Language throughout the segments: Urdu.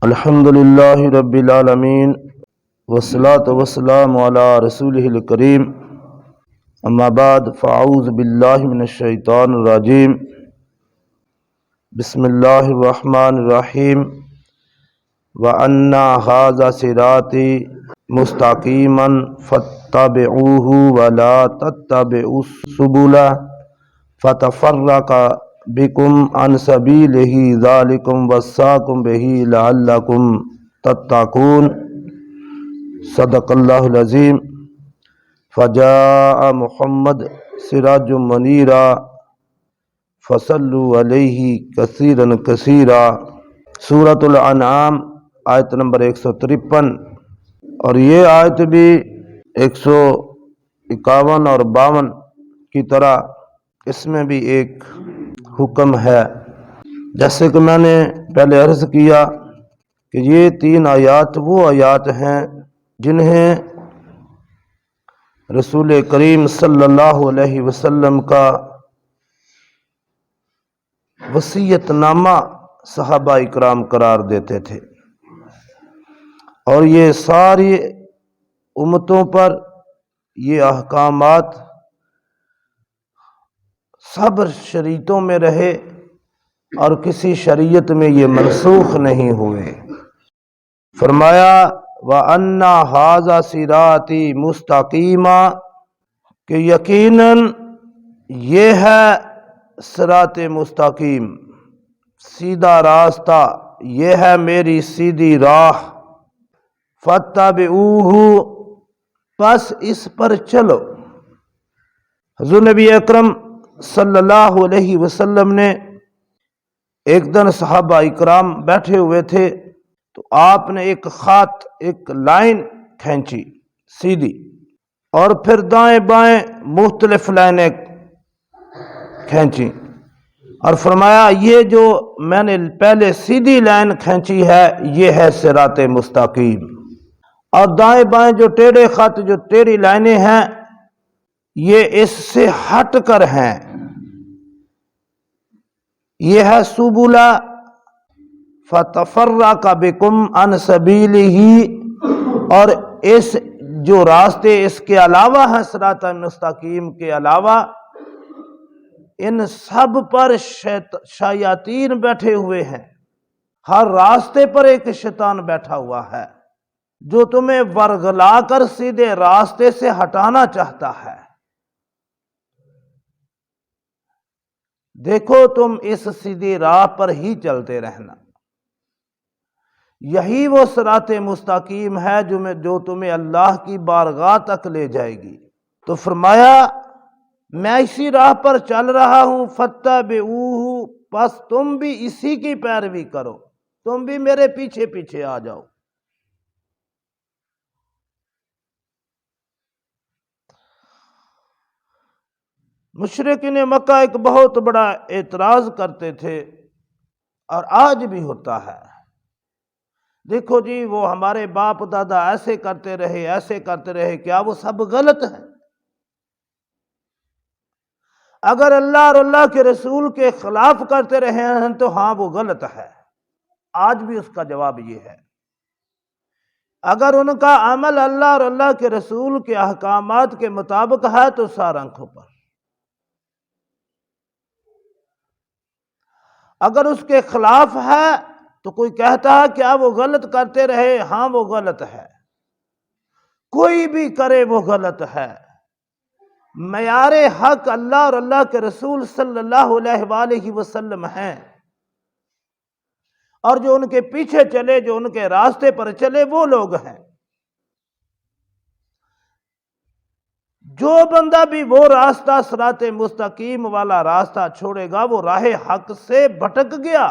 الحمد للہ رب العالمین والصلاة والسلام علی رسولہ الکریم اما بعد فاعوذ باللہ من الشیطان الرجیم بسم اللہ الرحمن الرحیم وَأَنَّ هَذَا صِرَاطِي مُسْتَقِيمًا فَاتَّبِعُوهُ وَلَا تَتَّبِعُوا السُّبُلَ فَتَفَرَّقَ بِكُمْ عَنْ سَبِيلِهِ ذَلِكُمْ وَصَّاكُمْ بِهِ لَعَلَّكُمْ تَتَّقُونَ صدق اللہ العظیم فجاء محمد سراج منیرا فصلوا علیہ کثیرا کثیرا۔ سورۃ الانعام آیت نمبر 153، اور یہ آیت بھی 151 اور 52 کی طرح اس میں بھی ایک حکم ہے، جیسے کہ میں نے پہلے عرض کیا کہ یہ 3 آیات وہ آیات ہیں جنہیں رسول کریم صلی اللہ علیہ وسلم کا وصیت نامہ صحابہ اکرام قرار دیتے تھے، اور یہ ساری امتوں پر یہ احکامات سب شریعتوں میں رہے اور کسی شریعت میں یہ منسوخ نہیں ہوئے۔ فرمایا وَأَنَّ هَذَا صِرَاطِي مُسْتَقِيمًا، کہ یقیناً یہ ہے صراط مستقیم، سیدھا راستہ، یہ ہے میری سیدھی راہ۔ فَاتَّبِعُوهُ، پس اس پر چلو۔ حضور نبی اکرم صلی اللہ علیہ وسلم نے ایک دن صحابہ اکرام بیٹھے ہوئے تھے تو آپ نے ایک خط، ایک لائن کھینچی سیدھی، اور پھر دائیں بائیں مختلف لائنیں کھینچی، اور فرمایا یہ جو میں نے پہلے سیدھی لائن کھینچی ہے یہ ہے صراط مستقیم، اور دائیں بائیں جو ٹیڑھے خط، جو ٹیڑھی لائنیں ہیں، یہ اس سے ہٹ کر ہیں، یہ ہے سبلا فتفرق بکم عن سبیلہ، اور اس جو راستے اس کے علاوہ ہیں صراط مستقیم کے علاوہ، ان سب پر شیاطین بیٹھے ہوئے ہیں، ہر راستے پر ایک شیطان بیٹھا ہوا ہے جو تمہیں ورگلا کر سیدھے راستے سے ہٹانا چاہتا ہے۔ دیکھو تم اس سیدھی راہ پر ہی چلتے رہنا، یہی وہ صراط مستقیم ہے جو تمہیں اللہ کی بارگاہ تک لے جائے گی۔ تو فرمایا میں اسی راہ پر چل رہا ہوں، فَاتَّبِعُوهُ، پس تم بھی اسی کی پیروی کرو، تم بھی میرے پیچھے پیچھے آ جاؤ۔ مشرکین مکہ ایک بہت بڑا اعتراض کرتے تھے، اور آج بھی ہوتا ہے۔ دیکھو جی وہ ہمارے باپ دادا ایسے کرتے رہے، ایسے کرتے رہے، کیا وہ سب غلط ہیں؟ اگر اللہ اور اللہ کے رسول کے خلاف کرتے رہے ہیں تو ہاں وہ غلط ہے، آج بھی اس کا جواب یہ ہے۔ اگر ان کا عمل اللہ اور اللہ کے رسول کے احکامات کے مطابق ہے تو سر آنکھوں پر، اگر اس کے خلاف ہے تو کوئی کہتا ہے کیا وہ غلط کرتے رہے، ہاں وہ غلط ہے، کوئی بھی کرے وہ غلط ہے۔ معیار حق اللہ اور اللہ کے رسول صلی اللہ علیہ وآلہ وسلم ہیں، اور جو ان کے پیچھے چلے، جو ان کے راستے پر چلے، وہ لوگ ہیں۔ جو بندہ بھی وہ راستہ صراط مستقیم والا راستہ چھوڑے گا وہ راہ حق سے بھٹک گیا۔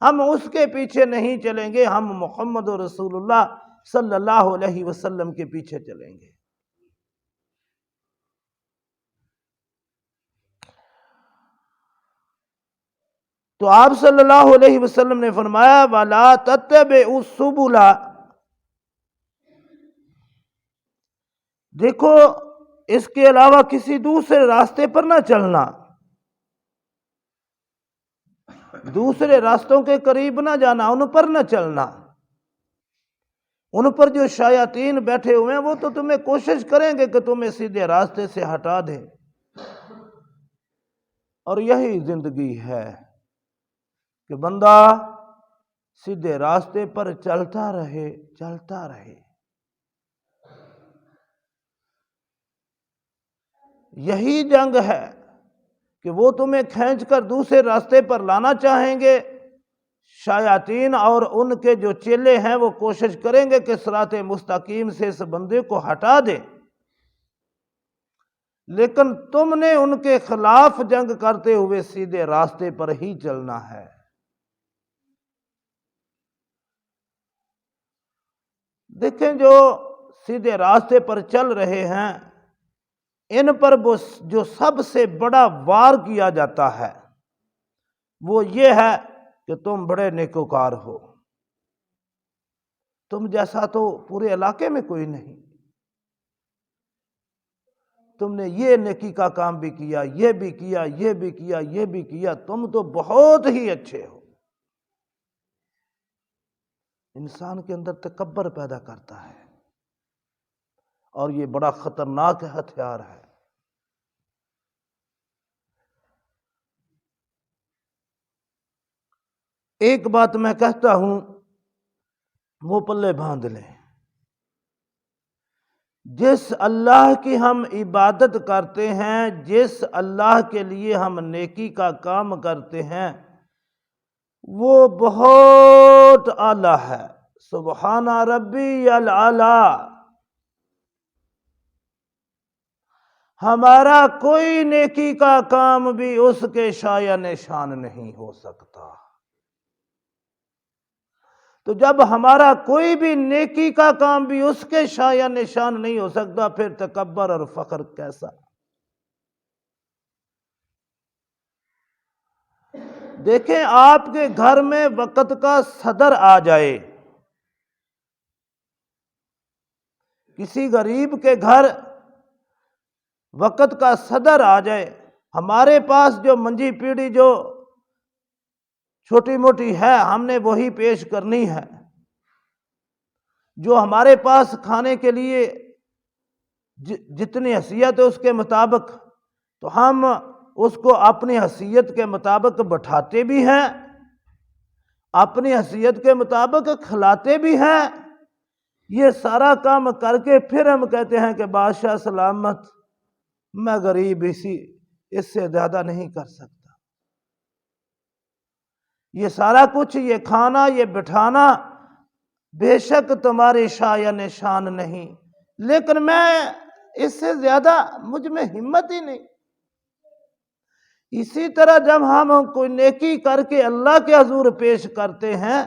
ہم اس کے پیچھے نہیں چلیں گے، ہم محمد رسول اللہ صلی اللہ علیہ وسلم کے پیچھے چلیں گے۔ تو آپ صلی اللہ علیہ وسلم نے فرمایا وَلَا تَتَّبِعُوا السُّبُلَ، دیکھو اس کے علاوہ کسی دوسرے راستے پر نہ چلنا۔ دوسرے راستوں کے قریب نہ جانا، ان پر نہ چلنا۔ ان پر جو شیاطین بیٹھے ہوئے ہیں وہ تو تمہیں کوشش کریں گے کہ تمہیں سیدھے راستے سے ہٹا دیں، اور یہی زندگی ہے کہ بندہ سیدھے راستے پر چلتا رہے، چلتا رہے۔ یہی جنگ ہے کہ وہ تمہیں کھینچ کر دوسرے راستے پر لانا چاہیں گے، شیاطین اور ان کے جو چیلے ہیں وہ کوشش کریں گے کہ صراط مستقیم سے اس بندے کو ہٹا دیں، لیکن تم نے ان کے خلاف جنگ کرتے ہوئے سیدھے راستے پر ہی چلنا ہے۔ دیکھیں جو سیدھے راستے پر چل رہے ہیں ان پر جو سب سے بڑا وار کیا جاتا ہے وہ یہ ہے کہ تم بڑے نیکوکار ہو، تم جیسا تو پورے علاقے میں کوئی نہیں، تم نے یہ نیکی کا کام بھی کیا، یہ بھی کیا، یہ بھی کیا، یہ بھی کیا، تم تو بہت ہی اچھے ہو۔ انسان کے اندر تکبر پیدا کرتا ہے، اور یہ بڑا خطرناک ہتھیار ہے۔ ایک بات میں کہتا ہوں وہ پلے باندھ لیں، جس اللہ کی ہم عبادت کرتے ہیں، جس اللہ کے لیے ہم نیکی کا کام کرتے ہیں، وہ بہت اعلیٰ ہے۔ سبحان ربی الاعلیٰ۔ ہمارا کوئی نیکی کا کام بھی اس کے شایع نشان نہیں ہو سکتا۔ تو جب ہمارا کوئی بھی نیکی کا کام بھی اس کے شایع نشان نہیں ہو سکتا، پھر تکبر اور فخر کیسا؟ دیکھیں آپ کے گھر میں وقت کا صدر آ جائے، کسی غریب کے گھر وقت کا صدر آ جائے، ہمارے پاس جو منجی پیڑھی جو چھوٹی موٹی ہے ہم نے وہی پیش کرنی ہے، جو ہمارے پاس کھانے کے لیے جتنی حیثیت ہے اس کے مطابق تو ہم اس کو اپنی حیثیت کے مطابق بٹھاتے بھی ہیں، اپنی حیثیت کے مطابق کھلاتے بھی ہیں۔ یہ سارا کام کر کے پھر ہم کہتے ہیں کہ بادشاہ سلامت، میں غریب اس سے زیادہ نہیں کر سکتا۔ یہ سارا کچھ، یہ کھانا، یہ بٹھانا بے شک تمہاری شایع نشان نہیں، لیکن میں اس سے زیادہ مجھ میں ہمت ہی نہیں۔ اسی طرح جب ہم کوئی نیکی کر کے اللہ کے حضور پیش کرتے ہیں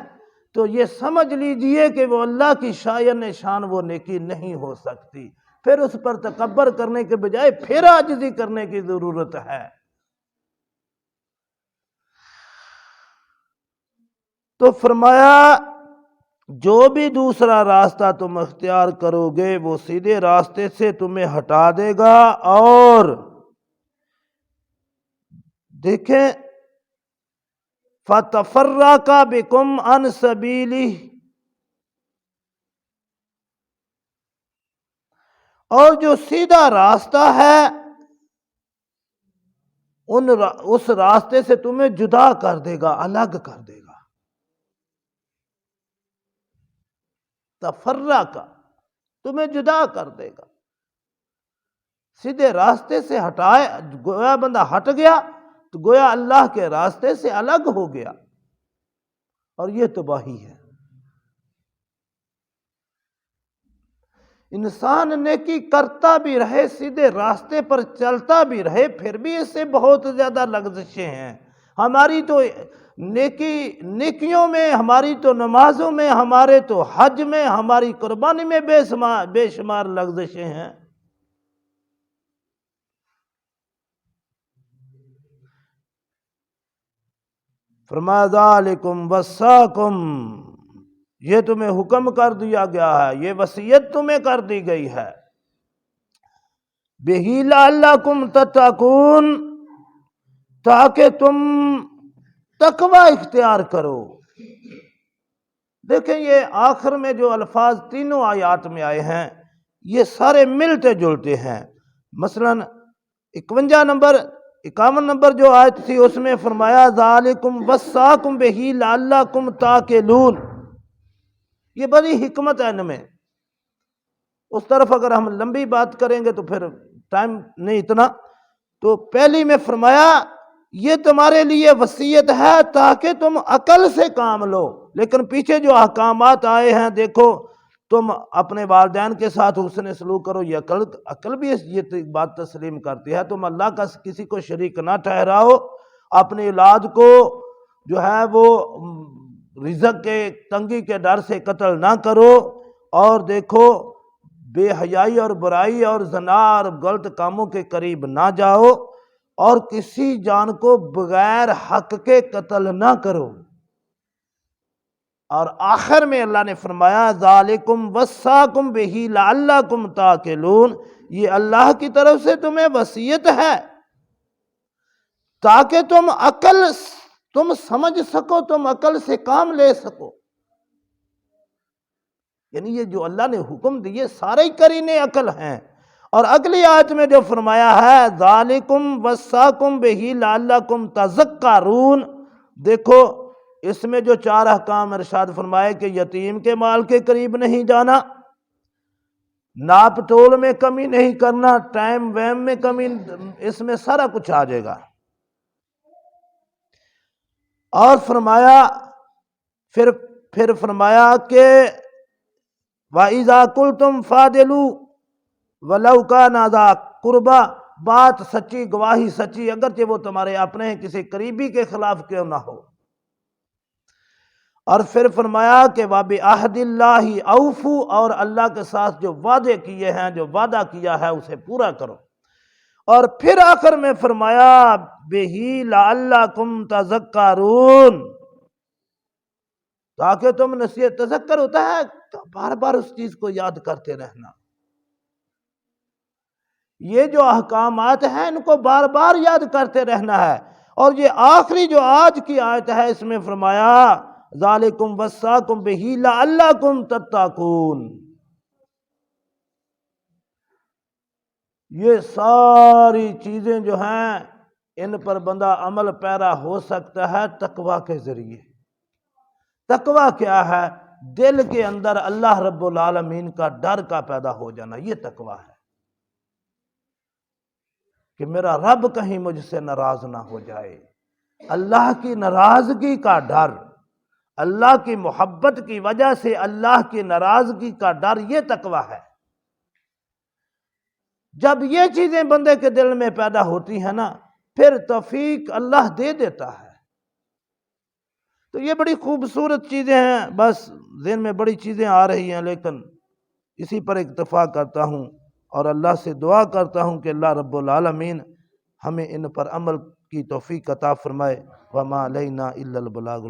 تو یہ سمجھ لیجئے کہ وہ اللہ کی شایع نشان وہ نیکی نہیں ہو سکتی، پھر اس پر تکبر کرنے کے بجائے پھر عاجزی کرنے کی ضرورت ہے۔ تو فرمایا جو بھی دوسرا راستہ تم اختیار کرو گے وہ سیدھے راستے سے تمہیں ہٹا دے گا، اور دیکھیں فَتَفَرَّقَ بِكُمْ عَنْ سَبِيلِهِ، اور جو سیدھا راستہ ہے اس راستے سے تمہیں جدا کر دے گا، الگ کر دے گا۔ تفرقہ، تمہیں جدا کر دے گا، سیدھے راستے سے ہٹائے، گویا بندہ ہٹ گیا تو گویا اللہ کے راستے سے الگ ہو گیا، اور یہ تباہی ہے۔ انسان نیکی کرتا بھی رہے، سیدھے راستے پر چلتا بھی رہے، پھر بھی اس سے بہت زیادہ لغزشیں ہیں۔ ہماری تو نیکیوں میں، ہماری تو نمازوں میں، ہمارے تو حج میں، ہماری قربانی میں بے شمار لغزشیں ہیں۔ فرمایا ذالکم وصاکم، یہ تمہیں حکم کر دیا گیا ہے، یہ وصیت تمہیں کر دی گئی ہے، بِهِ لَعَلَّكُمْ تَتَّقُونَ، تاکہ تم تقوی اختیار کرو۔ دیکھیں یہ آخر میں جو الفاظ تینوں آیات میں آئے ہیں یہ سارے ملتے جلتے ہیں۔ مثلا 51 نمبر جو آیت تھی اس میں فرمایا ذالکم وصاکم بہ لعلکم تعقلون، یہ بڑی حکمت ہے ان میں۔ اس طرف اگر ہم لمبی بات کریں گے تو پھر ٹائم نہیں اتنا، تو پہلی میں فرمایا یہ تمہارے لیے وصیت ہے تاکہ تم عقل سے کام لو، لیکن پیچھے جو احکامات آئے ہیں دیکھو، تم اپنے والدین کے ساتھ حسن سلوک کرو، یہ عقل بھی یہ بات تسلیم کرتی ہے، تم اللہ کا کسی کو شریک نہ ٹھہراؤ، اپنی اولاد کو جو ہے وہ رزق کے تنگی کے ڈر سے قتل نہ کرو، اور دیکھو بے حیائی اور برائی اور زنا اور غلط کاموں کے قریب نہ جاؤ، اور کسی جان کو بغیر حق کے قتل نہ کرو۔ اور آخر میں اللہ نے فرمایا ذالکم وصاکم بہ لعلکم تعقلون، یہ اللہ کی طرف سے تمہیں وصیت ہے تاکہ تم سمجھ سکو، تم عقل سے کام لے سکو۔ یعنی یہ جو اللہ نے حکم دیے سارے ہی قرینے عقل ہیں۔ اور اگلی آیت میں جو فرمایا ہے ذالکم وصاکم بہ لعلکم تذکرون، دیکھو اس میں جو 4 احکام ارشاد فرمائے کہ یتیم کے مال کے قریب نہیں جانا، ناپ تول میں کمی نہیں کرنا، ٹائم ویم میں کمی، اس میں سارا کچھ آ جائے گا۔ اور فرمایا پھر فرمایا کہ وَإِذَا قُلْتُمْ فَعْدِلُوا وَلَوْ كَانَ ذَا قُرْبَىٰ، بات سچی، گواہی سچی، اگرچہ وہ تمہارے اپنے ہیں، کسی قریبی کے خلاف کیوں نہ ہو۔ اور پھر فرمایا کہ وَبِعَهْدِ اللَّهِ أَوْفُوا، اور اللہ کے ساتھ جو وعدے کیے ہیں، جو وعدہ کیا ہے اسے پورا کرو۔ اور پھر آخر میں فرمایا بِهِ لَعَلَّكُمْ تَذَكَّرُونَ، تاکہ تم نصیحت، تذکر ہوتا ہے بار بار اس چیز کو یاد کرتے رہنا۔ یہ جو احکامات ہیں ان کو بار بار یاد کرتے رہنا ہے۔ اور یہ آخری جو آج کی آیت ہے اس میں فرمایا ذالکم وصاکم بہ لعلکم تتقون، یہ ساری چیزیں جو ہیں ان پر بندہ عمل پیرا ہو سکتا ہے تقویٰ کے ذریعے۔ تقویٰ کیا ہے؟ دل کے اندر اللہ رب العالمین کا ڈر کا پیدا ہو جانا، یہ تقویٰ ہے کہ میرا رب کہیں مجھ سے ناراض نہ ہو جائے۔ اللہ کی ناراضگی کا ڈر، اللہ کی محبت کی وجہ سے اللہ کی ناراضگی کا ڈر، یہ تقویٰ ہے۔ جب یہ چیزیں بندے کے دل میں پیدا ہوتی ہیں نا، پھر توفیق اللہ دے دیتا ہے۔ تو یہ بڑی خوبصورت چیزیں ہیں، بس ذہن میں بڑی چیزیں آ رہی ہیں، لیکن اسی پر اکتفا کرتا ہوں اور اللہ سے دعا کرتا ہوں کہ اللہ رب العالمین ہمیں ان پر عمل کی توفیق عطا فرمائے۔ وما علینا الا البلاغ۔